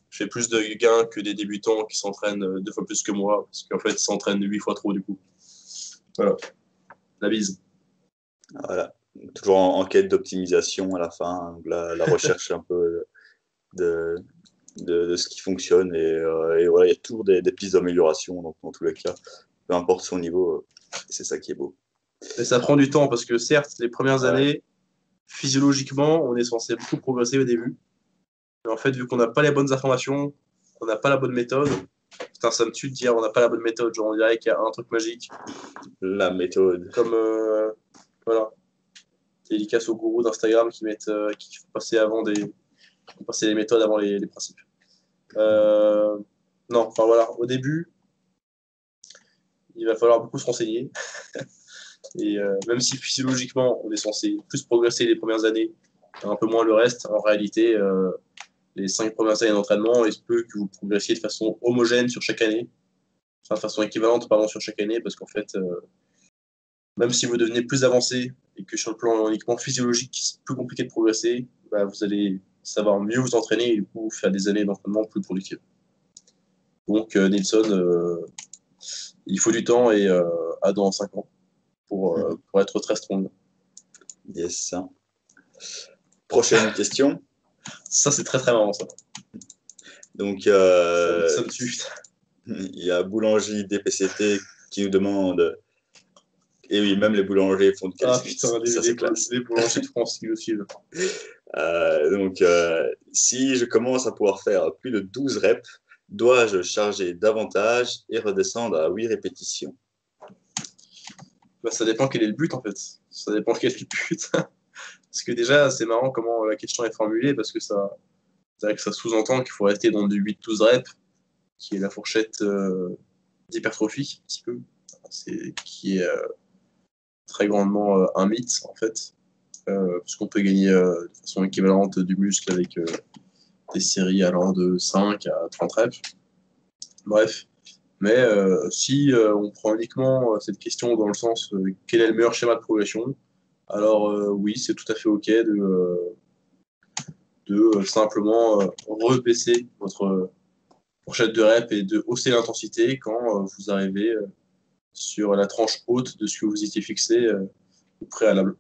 je fais plus de gains que des débutants qui s'entraînent 2 fois plus que moi, parce qu'en fait, ils s'entraînent 8 fois trop, du coup. Voilà, la bise. Voilà. Toujours en quête d'optimisation à la fin, donc la recherche un peu de ce qui fonctionne. Et voilà, il y a toujours des petites améliorations, donc dans tous les cas, peu importe son niveau, c'est ça qui est beau. Et ça prend du temps, parce que certes, les premières Ouais. années, physiologiquement, on est censé beaucoup progresser au début. Mais en fait, vu qu'on n'a pas les bonnes informations, on n'a pas la bonne méthode, putain, ça me tue de dire on n'a pas la bonne méthode. Genre, on dirait qu'il y a un truc magique. La méthode. Comme, voilà, dédicace aux gourous d'Instagram qui font passer les méthodes avant les principes. Non, enfin voilà, au début, il va falloir beaucoup se renseigner. Et même si physiologiquement, on est censé plus progresser les premières années, et un peu moins le reste, en réalité, les 5 premières années d'entraînement, il se peut que vous progressiez de façon homogène sur chaque année, enfin de façon équivalente pardon, sur chaque année, parce qu'en fait, même si vous devenez plus avancé et que sur le plan uniquement physiologique, c'est plus compliqué de progresser, bah, vous allez savoir mieux vous entraîner et du coup faire des années d'entraînement plus productives. Donc Nilsson, il faut du temps et à dans 5 ans pour être très strong. Yes. Prochaine question. Ça, c'est très très marrant ça. Donc, Ça me tue. il y a Boulangerie DPCT qui nous demande. Et oui, même les boulangers font de calisthenics. Ah putain, ça c'est classe. les boulangers de France qui le suivent. Donc, si je commence à pouvoir faire plus de 12 reps, dois-je charger davantage et redescendre à 8 répétitions? Bah, ça dépend quel est le but en fait. Ça dépend quel est le but. Parce que déjà, c'est marrant comment la question est formulée, parce que c'est vrai que ça sous-entend qu'il faut rester dans du 8-12 reps, qui est la fourchette d'hypertrophie, un petit peu, qui est très grandement un mythe en fait, puisqu'on peut gagner de façon équivalente du muscle avec des séries allant de 5 à 30 reps. Bref. Mais si on prend uniquement cette question dans le sens quel est le meilleur schéma de progression, alors oui, c'est tout à fait OK de simplement rebaisser fourchette de rep et de hausser l'intensité quand vous arrivez sur la tranche haute de ce que vous étiez fixé au préalable.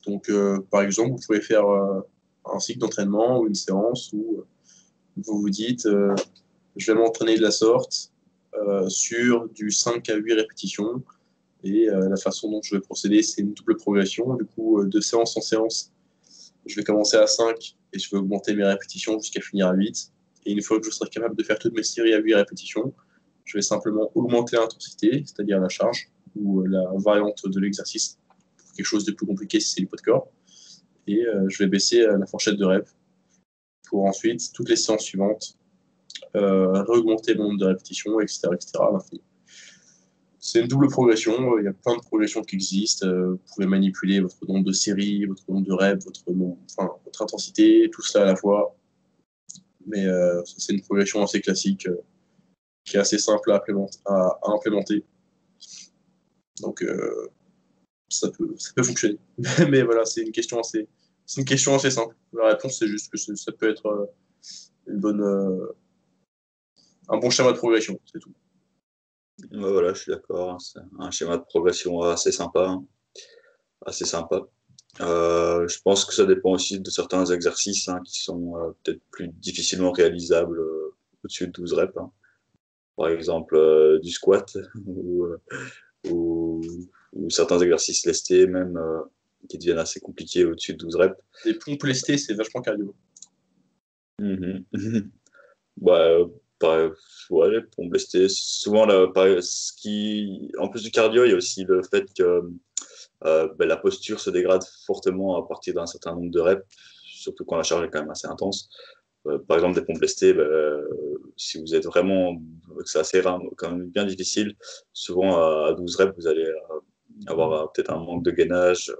Donc, par exemple, vous pouvez faire un cycle d'entraînement ou une séance où vous vous dites je vais m'entraîner de la sorte sur du 5 à 8 répétitions. Et la façon dont je vais procéder, c'est une double progression. Du coup, de séance en séance, je vais commencer à 5 et je vais augmenter mes répétitions jusqu'à finir à 8. Et une fois que je serai capable de faire toutes mes séries à 8 répétitions, je vais simplement augmenter l'intensité, c'est-à-dire la charge ou la variante de l'exercice. Quelque chose de plus compliqué si c'est du poids de corps. Et je vais baisser la fourchette de rep pour ensuite, toutes les séances suivantes, réaugmenter le nombre de répétitions, etc. etc. C'est une double progression. Il y a plein de progressions qui existent. Vous pouvez manipuler votre nombre de séries, votre nombre de reps, votre intensité, tout cela à la fois. Mais c'est une progression assez classique qui est assez simple à implémenter. Donc ça peut fonctionner. Mais voilà, c'est une question assez simple. La réponse, c'est juste que ça peut être un bon schéma de progression, c'est tout. Voilà, je suis d'accord, hein, c'est un schéma de progression assez sympa, hein, assez sympa. Je pense que ça dépend aussi de certains exercices, hein, qui sont peut-être plus difficilement réalisables au-dessus de 12 reps, hein. Par exemple, du squat ou, ou certains exercices lestés même qui deviennent assez compliqués au-dessus de 12 reps. Les pompes lestées, c'est vachement cardio. Mhm. Ouais, ouais, les pompes lestées, souvent, là, en plus du cardio, il y a aussi le fait que la posture se dégrade fortement à partir d'un certain nombre de reps, surtout quand la charge est quand même assez intense. Par exemple, des pompes lestées, si vous êtes vraiment, c'est assez rare, quand même bien difficile. Souvent, à 12 reps, vous allez avoir peut-être un manque de gainage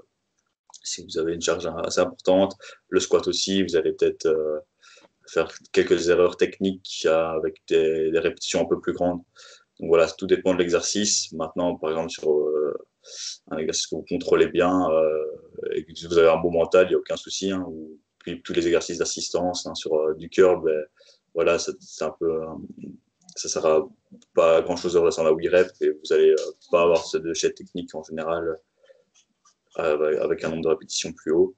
si vous avez une charge assez importante. Le squat aussi, vous allez peut-être faire quelques erreurs techniques avec des répétitions un peu plus grandes. Donc voilà, tout dépend de l'exercice. Maintenant, par exemple, sur un exercice que vous contrôlez bien et que vous avez un bon mental, il n'y a aucun souci, hein. Puis tous les exercices d'assistance, hein, sur du curl, voilà, c'est un peu, ça ne sert pas à grand chose de rester en la 8 reps et vous n'allez pas avoir ce déchet technique en général avec un nombre de répétitions plus haut.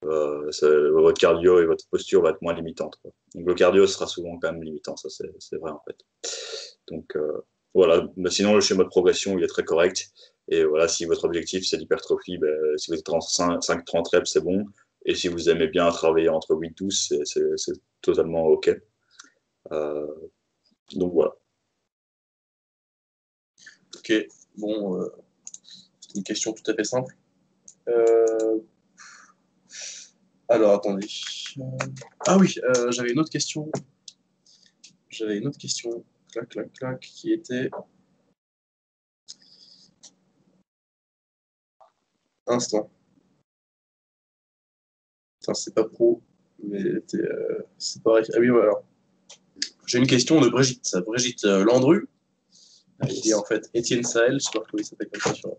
Votre cardio et votre posture va être moins limitante, quoi. Donc le cardio sera souvent quand même limitant, ça c'est vrai en fait. Donc voilà, mais sinon le schéma de progression il est très correct. Et voilà, si votre objectif c'est l'hypertrophie, si vous êtes en 5-30 reps, c'est bon. Et si vous aimez bien travailler entre 8-12, c'est totalement OK. Donc voilà. Ok, bon, c'est une question tout à fait simple. Alors, attendez. Ah oui, j'avais une autre question. Clac, clac, clac, qui était... Instant. Putain, c'est pas pro, mais c'est pareil. Ah oui, voilà. J'ai une question de Brigitte. Brigitte Landru, qui est en fait Étienne Sahel. Je sais pas comment il s'appelle comme ça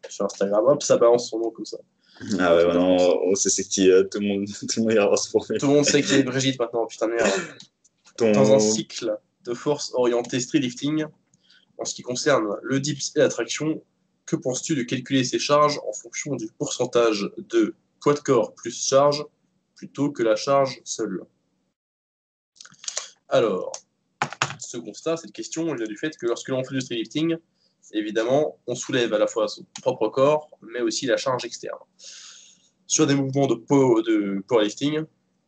sur Instagram. Hop, ça balance son nom comme ça. Ah ouais, maintenant on sait c'est qui, tout le monde ira se former. Tout le monde sait qui est Brigitte maintenant, putain de merde. Dans un cycle de force orienté streetlifting, en ce qui concerne le dips et la traction, que penses-tu de calculer ces charges en fonction du pourcentage de poids de corps plus charge plutôt que la charge seule? Alors, ce constat, cette question, il vient du fait que lorsque l'on fait du streetlifting, évidemment, on soulève à la fois son propre corps, mais aussi la charge externe. Sur des mouvements de powerlifting,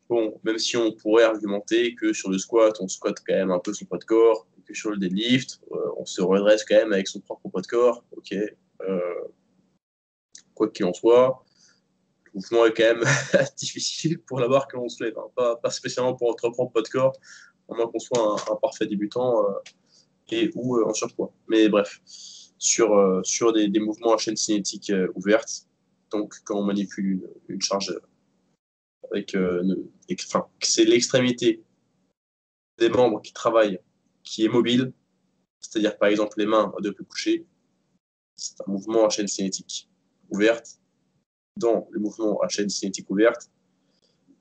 bon, même si on pourrait argumenter que sur le squat, on squatte quand même un peu son poids de corps, et que sur le deadlift, on se redresse quand même avec son propre poids de corps, ok. Quoi qu'il en soit, le mouvement est quand même difficile pour la barre que l'on soulève, hein. Pas spécialement pour notre propre poids de corps, à moins qu'on soit un parfait débutant et ou en surpoids. Mais bref, sur des mouvements à chaîne cinétique ouverte, donc quand on manipule une charge avec, c'est l'extrémité des membres qui travaillent, qui est mobile, c'est-à-dire par exemple les mains à deux pieds couchés, c'est un mouvement à chaîne cinétique ouverte. Dans le mouvement à chaîne cinétique ouverte,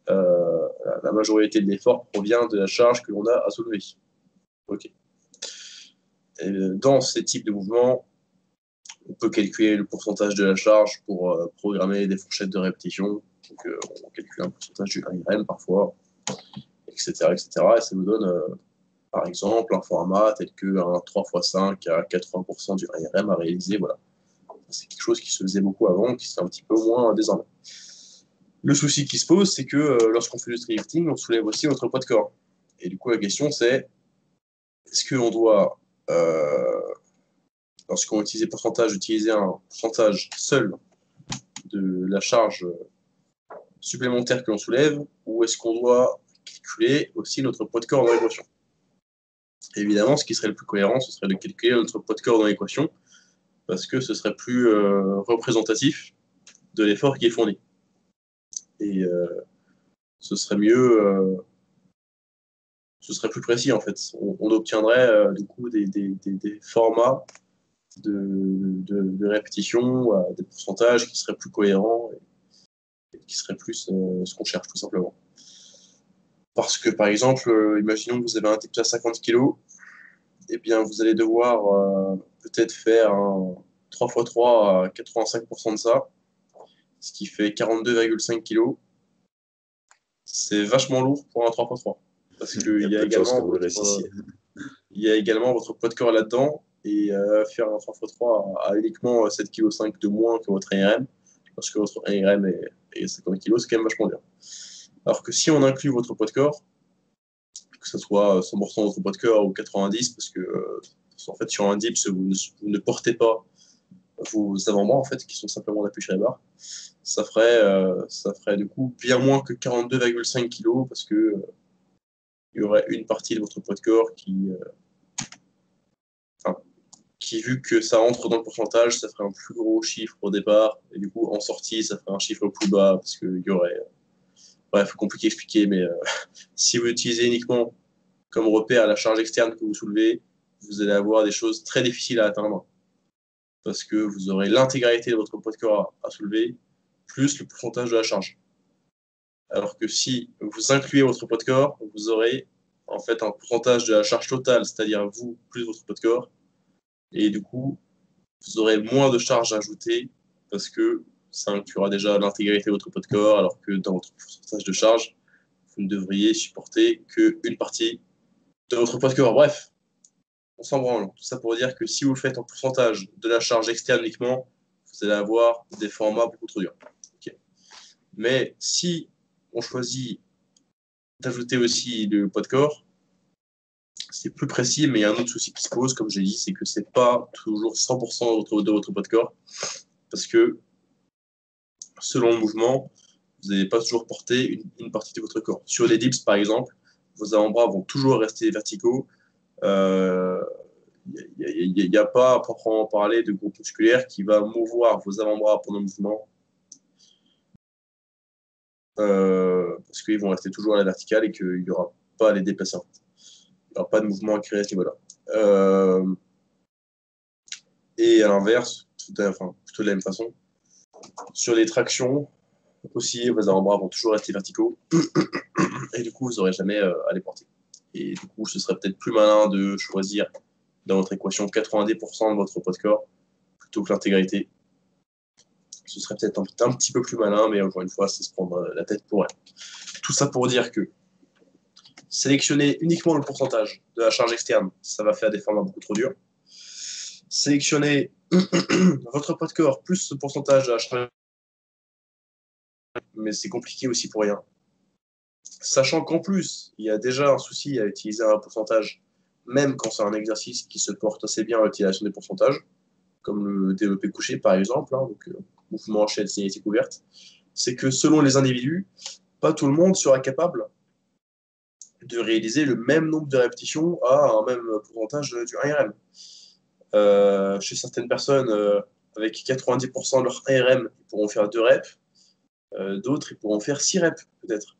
la majorité de l'effort provient de la charge que l'on a à soulever. Ok. Et dans ces types de mouvements, on peut calculer le pourcentage de la charge pour programmer des fourchettes de répétition. Donc, on calcule un pourcentage du 1RM parfois, etc., etc. Et ça nous donne, par exemple, un format tel qu'un 3x5 à 80% du 1RM à réaliser. Voilà. C'est quelque chose qui se faisait beaucoup avant, qui se fait un petit peu moins désormais. Le souci qui se pose, c'est que lorsqu'on fait du lifting, on soulève aussi notre poids de corps. Et du coup, la question, c'est est-ce qu'on doit, lorsqu'on utilise pourcentage, utiliser un pourcentage seul de la charge supplémentaire que l'on soulève, ou est-ce qu'on doit calculer aussi notre poids de corps dans l'équation? Évidemment, ce qui serait le plus cohérent, ce serait de calculer notre poids de corps dans l'équation, parce que ce serait plus représentatif de l'effort qui est fourni. Et ce serait mieux, ce serait plus précis en fait. On obtiendrait du coup des formats de répétition, des pourcentages qui seraient plus cohérents et qui seraient plus ce qu'on cherche tout simplement. Parce que par exemple, imaginons que vous avez un type à 50 kg, eh bien vous allez devoir peut-être faire un 3x3 à 85% de ça, ce qui fait 42,5 kg. C'est vachement lourd pour un 3x3. Parce qu'il y a également votre poids de corps là-dedans, et faire un 3x3 à uniquement 7,5 kg de moins que votre IRM, parce que votre IRM est 50 kg, c'est quand même vachement dur. Alors que si on inclut votre poids de corps, que ce soit 100% de votre poids de corps ou 90, parce que en fait sur un dips, vous ne portez pas vos avant-bras en fait, qui sont simplement d'appui sur la barre, ça ferait du coup bien moins que 42,5 kg, parce que il y aurait une partie de votre poids de corps qui, vu que ça entre dans le pourcentage, ça ferait un plus gros chiffre au départ, et du coup, en sortie, ça ferait un chiffre plus bas, parce qu'il y aurait... Bref, compliqué à expliquer, mais si vous utilisez uniquement comme repère la charge externe que vous soulevez, vous allez avoir des choses très difficiles à atteindre, parce que vous aurez l'intégralité de votre poids de corps à soulever, plus le pourcentage de la charge. Alors que si vous incluez votre poids de corps, vous aurez en fait un pourcentage de la charge totale, c'est-à-dire vous plus votre poids de corps, et du coup, vous aurez moins de charges à ajouter parce que ça inclura déjà l'intégralité de votre poids de corps, alors que dans votre pourcentage de charge, vous ne devriez supporter qu'une partie de votre poids de corps. Bref, on s'en branle. Tout ça pour dire que si vous le faites en pourcentage de la charge externe uniquement, vous allez avoir des formats beaucoup trop durs. Okay. Mais si on choisit d'ajouter aussi le poids de corps, c'est plus précis, mais il y a un autre souci qui se pose, comme j'ai dit, c'est que c'est pas toujours 100% de votre poids de corps, parce que selon le mouvement, vous n'allez pas toujours porter une partie de votre corps. Sur les dips, par exemple, vos avant-bras vont toujours rester verticaux. Il n'y a pas, à proprement parler, de groupe musculaire qui va mouvoir vos avant-bras pendant le mouvement, parce qu'ils vont rester toujours à la verticale et qu'il n'y aura pas à les déplacer. Il n'y aura pas de mouvement à créer à ce niveau-là. Et à l'inverse, plutôt de la même façon, sur les tractions, aussi, vos avant-bras vont toujours rester verticaux, et du coup, vous n'aurez jamais à les porter. Et du coup, ce serait peut-être plus malin de choisir dans votre équation 90% de votre poids de corps plutôt que l'intégralité. Ce serait peut-être un petit peu plus malin, mais encore une fois, c'est se prendre la tête pour rien. Tout ça pour dire que sélectionner uniquement le pourcentage de la charge externe, ça va faire des formats beaucoup trop durs. Sélectionner votre poids de corps plus ce pourcentage de la charge, mais c'est compliqué aussi pour rien. Sachant qu'en plus, il y a déjà un souci à utiliser un pourcentage, même quand c'est un exercice qui se porte assez bien à l'utilisation des pourcentages, comme le développé couché par exemple, donc mouvement en chaîne, signalité couverte, c'est que selon les individus, pas tout le monde sera capable de réaliser le même nombre de répétitions à un même pourcentage du 1RM. Chez certaines personnes, avec 90% de leur 1RM, ils pourront faire 2 reps, d'autres, ils pourront faire 6 reps peut-être.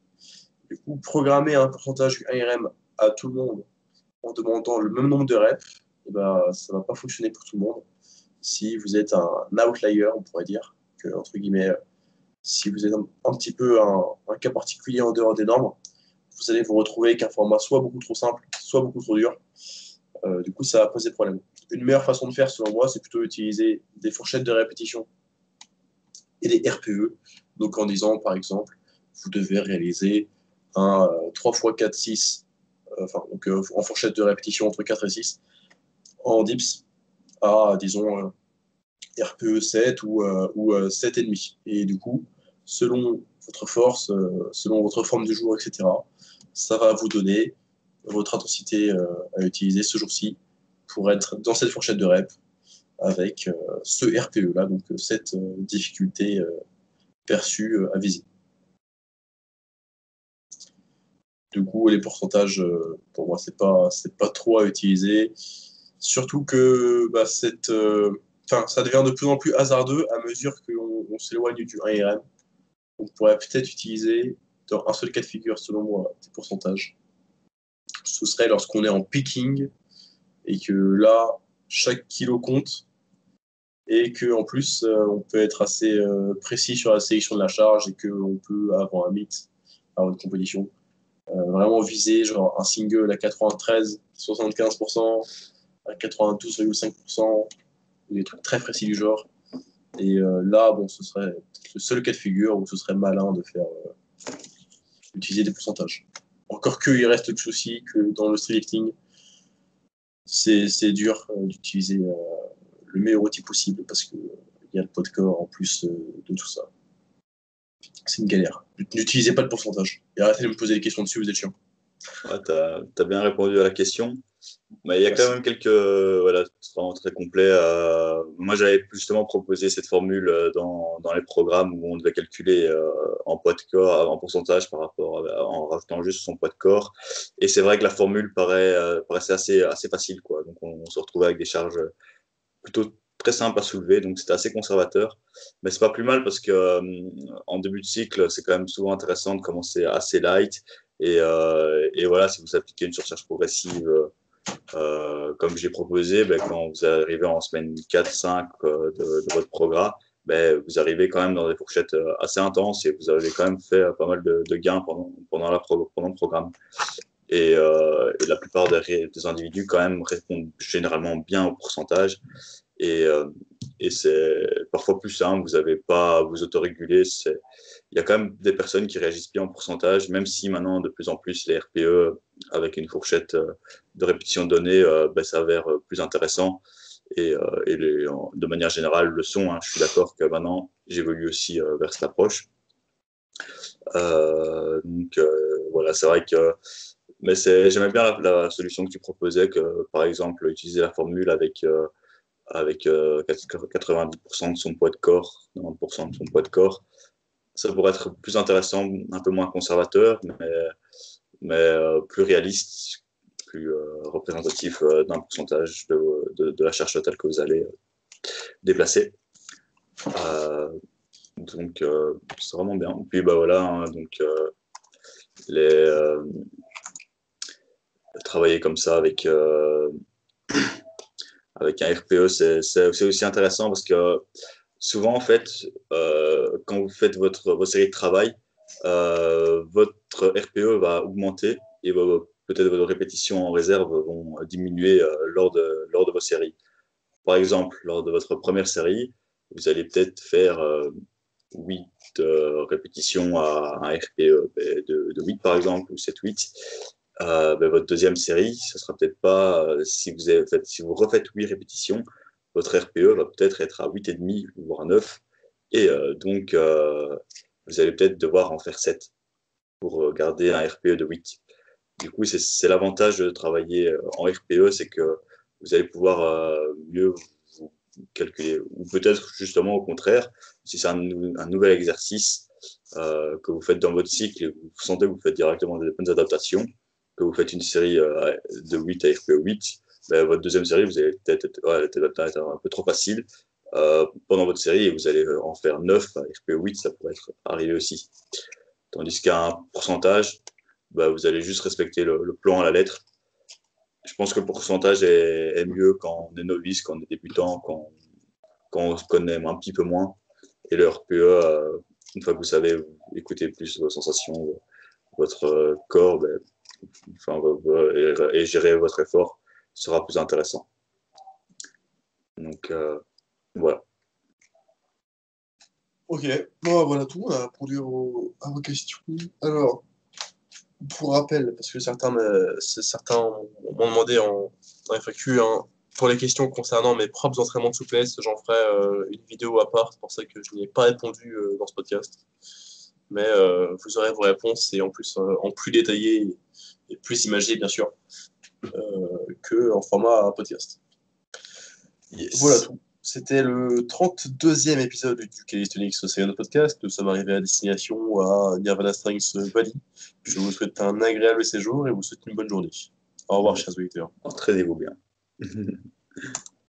Du coup, programmer un pourcentage du 1RM à tout le monde en demandant le même nombre de reps, eh ben, ça ne va pas fonctionner pour tout le monde. Si vous êtes un outlier, on pourrait dire, que, entre guillemets, si vous êtes un petit peu un cas particulier en dehors des normes, vous allez vous retrouver avec un format soit beaucoup trop simple, soit beaucoup trop dur. Du coup, ça va poser problème. Une meilleure façon de faire, selon moi, c'est plutôt utiliser des fourchettes de répétition et des RPE. Donc, en disant, par exemple, vous devez réaliser un 3 x 4, 6, en fourchette de répétition entre 4 et 6, en dips à, disons, RPE 7 ou 7,5. Et du coup, selon votre force, selon votre forme du jour, etc., ça va vous donner votre intensité à utiliser ce jour-ci pour être dans cette fourchette de rep avec ce RPE-là, donc cette difficulté perçue à viser. Du coup, les pourcentages, pour moi, c'est pas trop à utiliser. Surtout que ça devient de plus en plus hasardeux à mesure qu'on s'éloigne du 1RM. On pourrait peut-être utiliser, dans un seul cas de figure, selon moi, des pourcentages. Ce serait lorsqu'on est en picking et que là, chaque kilo compte et qu'en plus, on peut être assez précis sur la sélection de la charge et qu'on peut, avant un meet, avant une compétition, vraiment viser genre un single à 93, 75%, à 92,5%, des trucs très précis du genre. Et là, bon, ce serait le seul cas de figure où ce serait malin de faire utiliser des pourcentages. Encore qu'il reste le souci que dans le streetlifting, c'est dur d'utiliser le meilleur outil possible parce qu'il y a le poids de corps en plus de tout ça. C'est une galère. N'utilisez pas de pourcentage. Et arrêtez de me poser des questions dessus, vous êtes chiant. Ouais, tu as bien répondu à la question. Mais il y a Merci. quand même quelques. Voilà, c'est vraiment très complet. Moi, j'avais justement proposé cette formule dans les programmes où on devait calculer en poids de corps, en pourcentage par rapport en rajoutant juste son poids de corps. Et c'est vrai que la formule paraissait assez facile, quoi. Donc, on se retrouvait avec des charges plutôt très simples à soulever. Donc, c'était assez conservateur. Mais c'est pas plus mal parce que en début de cycle, c'est quand même souvent intéressant de commencer assez light. Et voilà, si vous appliquez une surcharge progressive. Comme j'ai proposé, quand vous arrivez en semaine 4-5 de votre programme, vous arrivez quand même dans des fourchettes assez intenses et vous avez quand même fait pas mal de gains pendant le programme. Et la plupart des individus quand même répondent généralement bien au pourcentage. Et, euh, et c'est parfois plus simple, vous n'avez pas à vous autoréguler. Il y a quand même des personnes qui réagissent bien en pourcentage, même si maintenant, de plus en plus, les RPE, avec une fourchette de répétition donnée, s'avère plus intéressant. De manière générale, le son, hein, je suis d'accord que maintenant, j'évolue aussi vers cette approche. Voilà, c'est vrai que mais j'aimais bien la solution que tu proposais, que par exemple, utiliser la formule avec 90% de son poids de corps, 90% de son poids de corps. Ça pourrait être plus intéressant, un peu moins conservateur, mais plus réaliste, plus représentatif d'un pourcentage de la charge totale que vous allez déplacer. Donc, c'est vraiment bien. Puis, voilà, hein, donc, travailler comme ça avec un RPE, c'est aussi intéressant parce que souvent, en fait, quand vous faites vos séries de travail, votre RPE va augmenter et peut-être vos répétitions en réserve vont diminuer lors de vos séries. Par exemple, lors de votre première série, vous allez peut-être faire 8 répétitions à un RPE de 8 par exemple, ou 7-8. Votre deuxième série, ce sera peut-être pas, si vous refaites 8 répétitions, votre RPE va peut-être être à 8,5, voire 9. Et donc, vous allez peut-être devoir en faire 7 pour garder un RPE de 8. Du coup, c'est l'avantage de travailler en RPE, c'est que vous allez pouvoir mieux vous calculer. Ou peut-être justement au contraire, si c'est un nouvel exercice que vous faites dans votre cycle et vous sentez que vous faites directement des bonnes adaptations, que vous faites une série de 8 à RPE 8, votre deuxième série, vous allez peut-être être un peu trop facile pendant votre série et vous allez en faire 9 à RPE 8, ça pourrait arriver aussi. Tandis qu'à un pourcentage, vous allez juste respecter le plan à la lettre. Je pense que le pourcentage est mieux quand on est novice, quand on est débutant, quand on se connaît un petit peu moins. Et le RPE une fois que vous savez écouter plus vos sensations, votre corps, et gérer votre effort sera plus intéressant. Donc, voilà. Ok, bon, voilà tout, on a répondu à vos questions. Alors, pour rappel, parce que certains m'ont demandé en FAQ, hein, pour les questions concernant mes propres entraînements de souplesse, j'en ferai une vidéo à part, c'est pour ça que je n'y ai pas répondu dans ce podcast. Mais vous aurez vos réponses et en plus en plus détaillé et plus imagé, bien sûr, qu'en format podcast. Yes. Voilà tout. C'était le 32e épisode du Calisthenics Science Podcast. Nous sommes arrivés à destination à Nirvana Strength Valley. Je vous souhaite un agréable séjour et vous souhaite une bonne journée. Au revoir, chers auditeurs. Entraînez-vous bien.